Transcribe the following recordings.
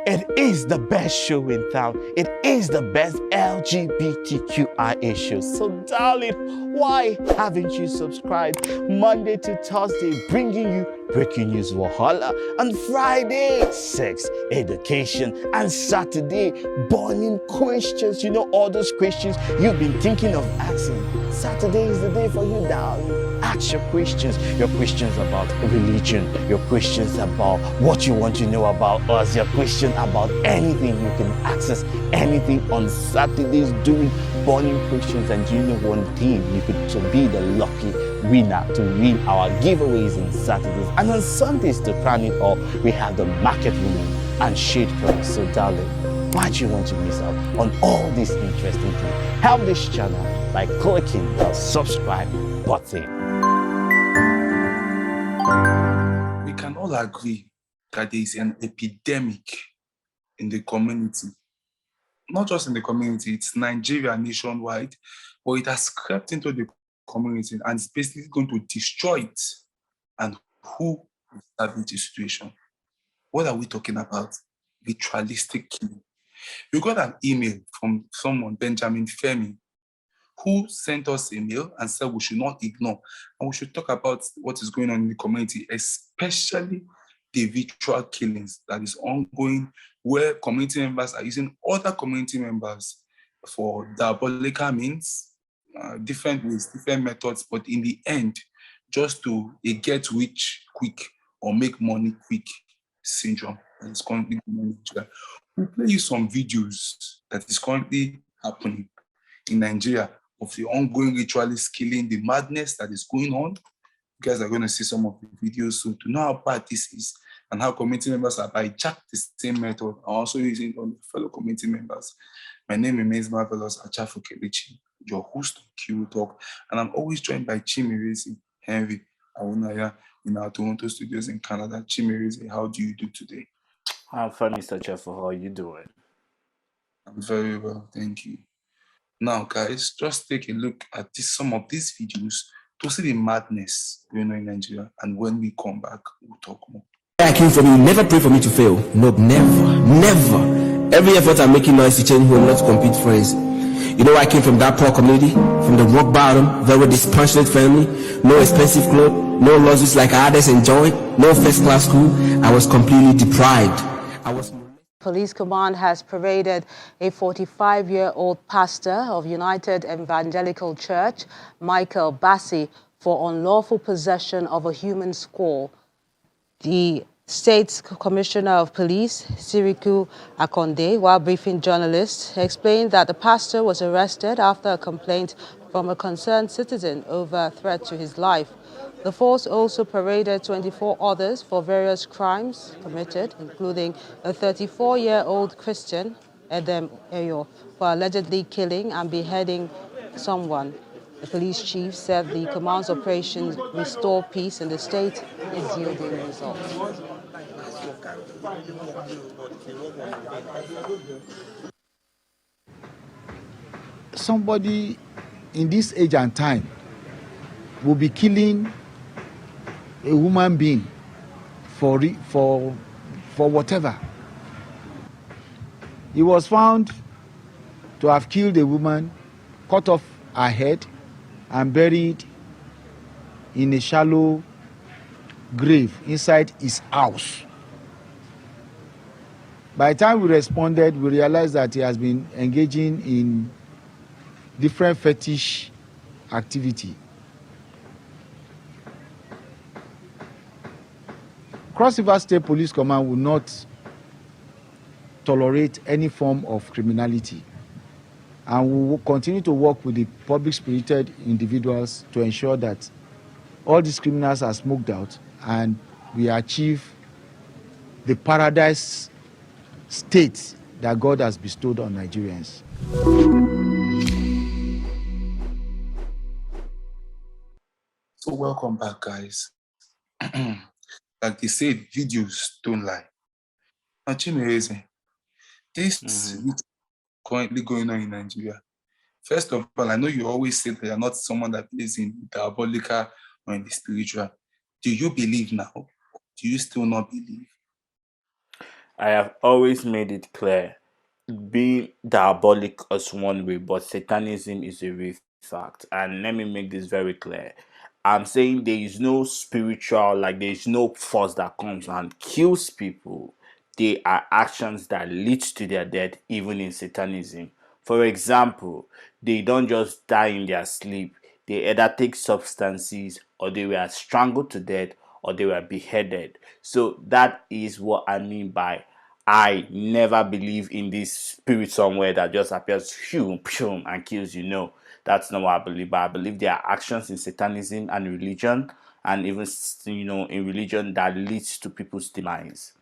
It is the best show in town. It is the best LGBTQI issue. So darling, why haven't you subscribed? Monday to Thursday, bringing you breaking news Wahala. On Friday, sex, education. And Saturday, burning questions. You know, all those questions you've been thinking of asking. Saturday is the day for you, darling. Ask your questions about religion, your questions about what you want to know about us, your question about anything. You can access anything on Saturdays doing burning questions. And you know one thing, you could to be the lucky winner to win our giveaways on Saturdays. And on Sundays, to crown it all, we have the market woman and shade girl. So darling, why do you want to miss out on all these interesting things? Help this channel by clicking the subscribe button. We can all agree that there is an epidemic in the community. Not just in the community, it's Nigeria nationwide, but it has crept into the community and it's basically going to destroy it. And who is having the situation? What are we talking about? Ritualistic killing. We got an email from someone, Benjamin Femi, who sent us a mail and said we should not ignore and we should talk about what is going on in the community, especially the ritual killings that is ongoing, where community members are using other community members for diabolical means, different ways, different methods, but in the end, just to get rich quick or make money quick syndrome that is currently going on in Nigeria. We'll play you some videos that is currently happening in Nigeria of the ongoing ritualist killing, the madness that is going on. You guys are going to see some of the videos soon to know how bad this is and how community members are hijacked the same method and also using it on the fellow community members. My name remains Marvelous Achafu Kelechi, your host of Q Talk, and I'm always joined by Chimerezi Henry Awunaya in our Toronto studios in Canada. Chimerezi, how do you do today? I'm fine, Mr. Chafu. How are you doing? I'm very well, thank you. Now, guys, just take a look at some of these videos to see the madness going on in Nigeria, and when we come back, we'll talk more. I came from you, never pray for me to fail. No, never. Every effort I'm making now is to change home, not to compete friends. You know, I came from that poor community, from the rock bottom, very dispassionate family, no expensive clothes, no losses like others enjoyed, no first class school. I was completely deprived. Police Command has paraded a 45-year-old pastor of United Evangelical Church, Michael Bassi, for unlawful possession of a human skull. The State's Commissioner of Police, Siriku Akonde, while briefing journalists, explained that the pastor was arrested after a complaint from a concerned citizen over a threat to his life. The force also paraded 24 others for various crimes committed, including a 34-year-old Christian, Edem Eyo, for allegedly killing and beheading someone. The police chief said the command's operation Restore Peace in the state is yielding results. Somebody in this age and time will be killing a human being for whatever. He was found to have killed a woman, cut off her head, and buried in a shallow grave inside his house. By the time we responded, we realized that he has been engaging in different fetish activity. Cross River State Police Command will not tolerate any form of criminality, and we will continue to work with the public-spirited individuals to ensure that all these criminals are smoked out and we achieve the paradise state that God has bestowed on Nigerians. So welcome back, guys. Like they said, videos don't lie. Now, Chimerezi, this is currently going on in Nigeria. First of all, I know you always say that you're not someone that believes in diabolical or in the spiritual. Do you believe now? Do you still not believe? I have always made it clear being diabolic is one way, but satanism is a real fact. And let me make this very clear. I'm saying there is no spiritual, like there is no force that comes and kills people. They are actions that lead to their death, even in satanism. For example, they don't just die in their sleep. They either take substances, or they were strangled to death, or they were beheaded. So that is what I mean by I never believe in this spirit somewhere that just appears and kills you. No, that's not what I believe. But I believe there are actions in satanism and religion, and even in religion that leads to people's demise.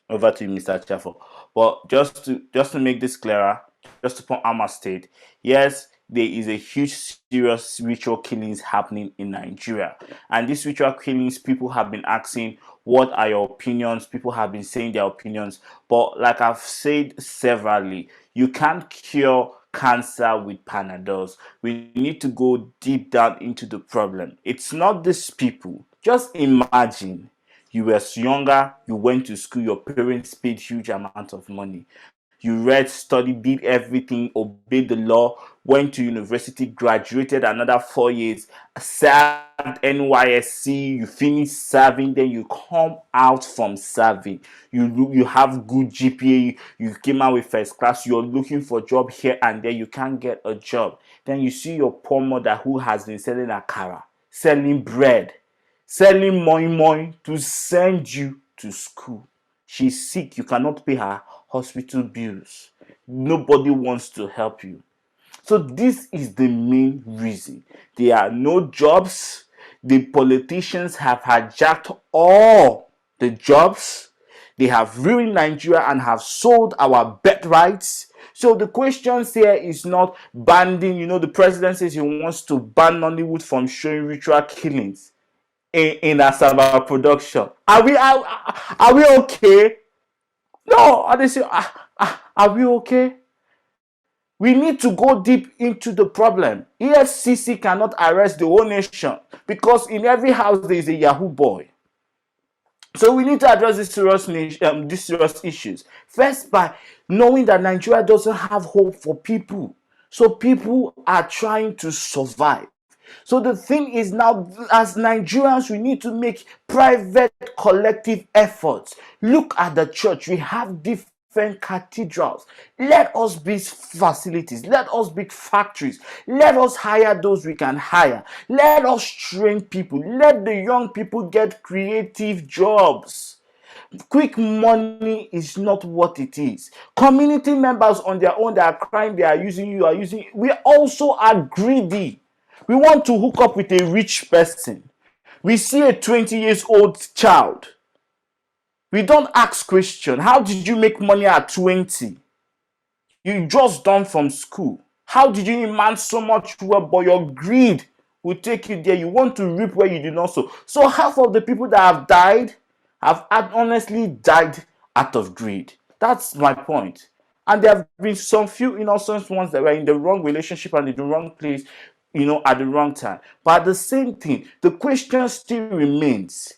Over to you, Mr. Chaffo. Well, just to make this clearer, just to point out my state, yes, there is a huge, serious ritual killings happening in Nigeria, and these ritual killings, people have been asking, "What are your opinions?" People have been saying their opinions, but like I've said severally, you can't cure cancer with panadols. We need to go deep down into the problem. It's not these people. Just imagine you were younger, you went to school, your parents paid huge amount of money. You read, studied, did everything, obeyed the law, went to university, graduated another 4 years, served NYSC, you finish serving, then you come out from serving. You have good GPA, you came out with first class, you're looking for a job here and there, you can't get a job. Then you see your poor mother who has been selling akara, selling bread, selling moi to send you to school. She's sick, you cannot pay her hospital bills. Nobody wants to help you. So this is the main reason. There are no jobs. The politicians have hijacked all the jobs. They have ruined Nigeria and have sold our birthrights. So the questions here is not banning, the president says he wants to ban Nollywood from showing ritual killings in Asaba production. Are we okay? No, and they say, are we okay? We need to go deep into the problem. EFCC cannot arrest the whole nation because in every house there is a Yahoo boy. So we need to address these serious issues. First, by knowing that Nigeria doesn't have hope for people. So people are trying to survive. So the thing is now, as Nigerians, we need to make private collective efforts. Look at the church. We have different cathedrals. Let us build facilities. Let us build factories. Let us hire those we can hire. Let us train people. Let the young people get creative jobs. Quick money is not what it is. Community members on their own, they are crying, they are using you, are using. We also are greedy. We want to hook up with a rich person. We see a 20 years old child. We don't ask question. How did you make money at 20? You just done from school. How did you demand so much wealth, but your greed will take you there? You want to reap where you did not sow. So half of the people that have died have honestly died out of greed. That's my point. And there have been some few innocent ones that were in the wrong relationship and in the wrong place, at the wrong time. But at the same thing, the question still remains.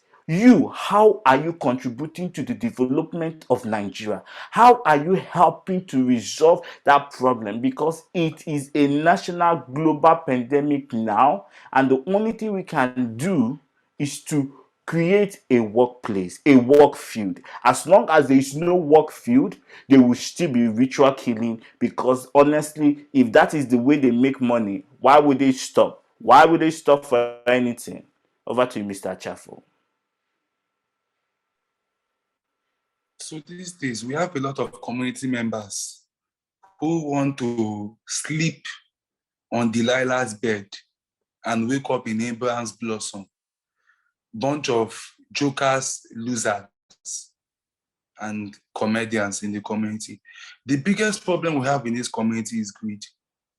How are you contributing to the development of Nigeria? How are you helping to resolve that problem? Because it is a national global pandemic now, and the only thing we can do is to create a workplace, a work field. As long as there is no work field, there will still be ritual killing, because honestly, if that is the way they make money, why would they stop? Why would they stop for anything? Over to you, Mr. Chaffo. So these days, we have a lot of community members who want to sleep on Delilah's bed and wake up in Abraham's blossom. Bunch of jokers, losers, and comedians in the community. The biggest problem we have in this community is greed.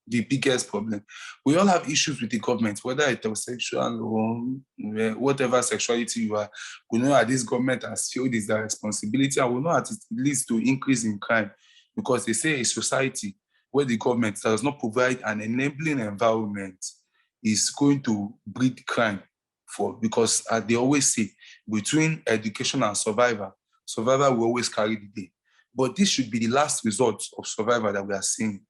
The biggest problem. We all have issues with the government, whether heterosexual or whatever sexuality you are. We know that this government has failed is their responsibility, and we know that it leads to increase in crime, because they say a society where the government does not provide an enabling environment is going to breed crime because they always say between education and survival will always carry the day. But this should be the last resort of survival that we are seeing,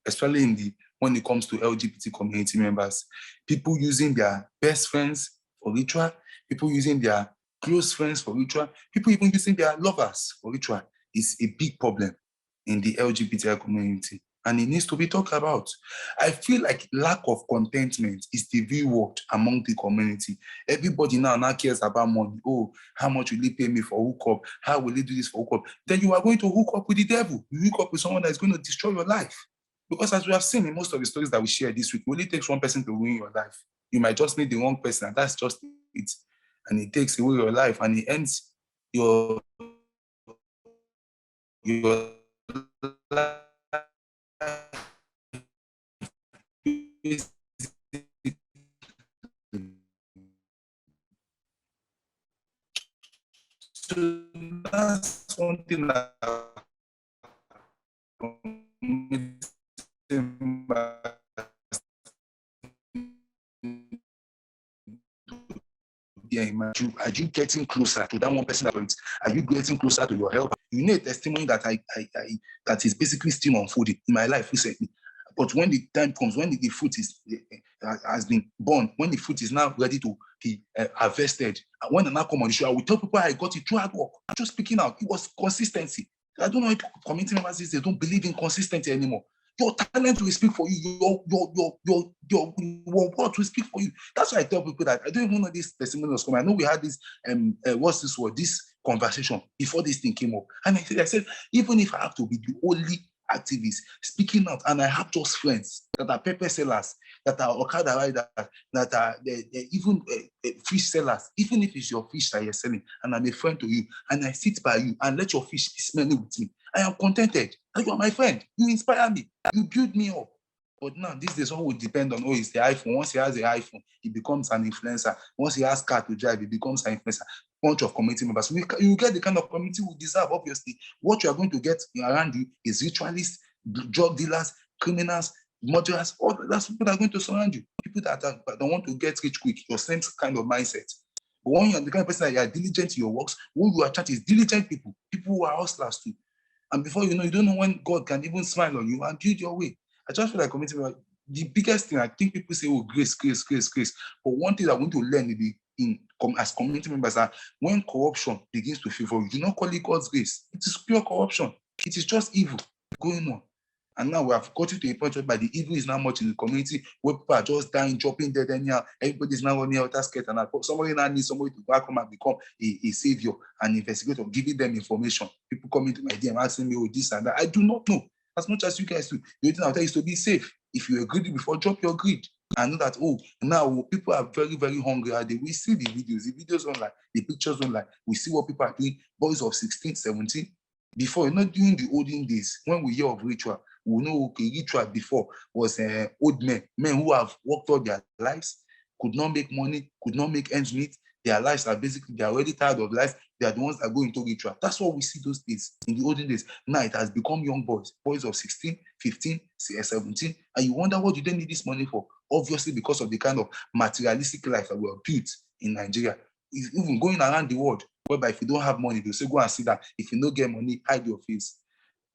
especially when it comes to LGBT community members. People using their best friends for ritual, people using their close friends for ritual, people even using their lovers for ritual is a big problem in the LGBTI community. And it needs to be talked about. I feel like lack of contentment is the real word among the community. Everybody now cares about money. Oh, how much will he pay me for hookup? How will he do this for hookup? Then you are going to hook up with the devil. You hook up with someone that is going to destroy your life. Because as we have seen in most of the stories that we share this week, it only takes one person to ruin your life. You might just need the wrong person, and that's just it. And it takes away your life, and it ends your life. So that's one thing that are you getting closer to that one person? Are you getting closer to your help? You need a testimony that that is basically still unfolding in my life recently. But when the time comes, when the fruit has been born, when the fruit is now ready to be harvested, when I now come on the show, I will tell people I got it through hard work. I'm just speaking out. It was consistency. I don't know if community members they don't believe in consistency anymore. Your talent will speak for you. Your word will speak for you. That's why I tell people that I don't even know this testimony was coming. I know we had this what's this word? This conversation before this thing came up, and I said even if I have to be the only activists speaking out, and I have just friends that are pepper sellers, that are okada riders, that are even fish sellers, even if it's your fish that you're selling, and I'm a friend to you, and I sit by you and let your fish be smelling with me, I am contented. You are my friend. You inspire me. You build me up. But now, these days, all will depend on, it's the iPhone. Once he has the iPhone, he becomes an influencer. Once he has car to drive, he becomes an influencer. Bunch of community members. You get the kind of community we deserve, obviously. What you are going to get around you is ritualists, drug dealers, criminals, murderers. All that's people that are going to surround you. People that don't want to get rich quick. Your same kind of mindset. But when you're the kind of person that you are diligent in your works, who you attract is diligent people who are hustlers too. And before you know, you don't know when God can even smile on you and build your way. I just feel like community, the biggest thing, I think people say, oh, grace. But one thing I want to learn as community members are when corruption begins to favor you, do not call it God's grace. It is pure corruption. It is just evil going on. And now we have gotten to a point where the evil is now much in the community where people are just dying, dropping dead anyhow. Everybody is now running out of skirt, and somebody now needs somebody to come and become a savior, an investigator, giving them information. People coming to my DM asking me, oh, this and that. I do not know. As much as you guys do, the only thing I'll tell you is to be safe. If you agreed before, drop your greed. I know that, now people are very, very hungry. We see the videos online, the pictures online. We see what people are doing, boys of 16, 17. Before, not during the olden days, when we hear of ritual, we know, okay, ritual before was old men who have worked all their lives, could not make money, could not make ends meet. Their lives are basically, they are already tired of life. They are the ones that go into ritual. That's what we see those days, in the olden days. Now it has become young boys of 16, 15, 17. And you wonder what do they need this money for? Obviously, because of the kind of materialistic life that we have built in Nigeria. It's even going around the world, whereby if you don't have money, they'll say, go and sit down. If you don't get money, hide your face.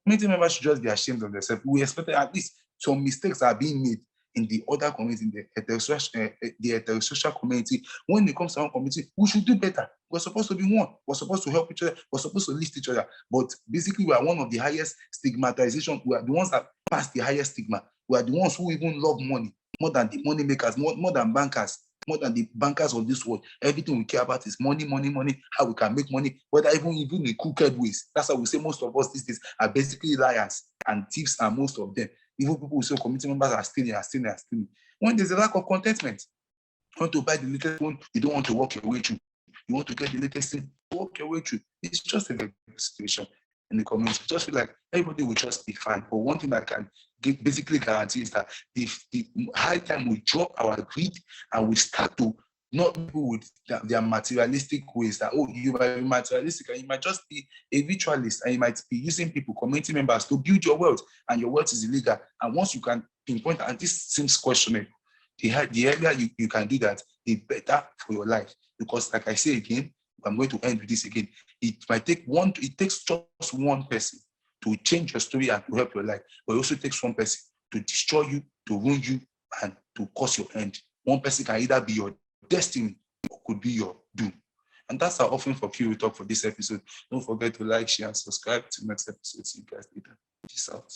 Community members should just be ashamed of themselves. We expect at least some mistakes are being made in the other community, in the heterosexual community. When it comes to our community, we should do better. We're supposed to be one. We're supposed to help each other. We're supposed to lift each other. But basically, we are one of the highest stigmatization. We are the ones that pass the highest stigma. We are the ones who even love money more than the money makers, more than bankers, more than the bankers of this world. Everything we care about is money, how we can make money, whether even in crooked ways. That's why we say most of us these days are basically liars and thieves, are most of them. Even people who say community members are stealing. When there's a lack of contentment, you want to buy the latest phone, you don't want to walk your way through. You want to get the latest thing, walk your way through. It's just a very good situation in the community. Just feel like everybody will just be fine. But one thing that can basically guarantee is that the high time we drop our greed and we start to not people with their materialistic ways, that you might be materialistic and you might just be a ritualist and you might be using people, community members, to build your wealth, and your wealth is illegal. And once you can pinpoint, and this seems questionable, the earlier you can do that, the better for your life. Because like I say again, I'm going to end with this again. It takes just one person to change your story and to help your life. But it also takes one person to destroy you, to ruin you, and to cause your end. One person can either be your destiny or could be your doom. And that's our offering for Q Talk for this episode. Don't forget to like, share, and subscribe to the next episode. See you guys later. Peace out.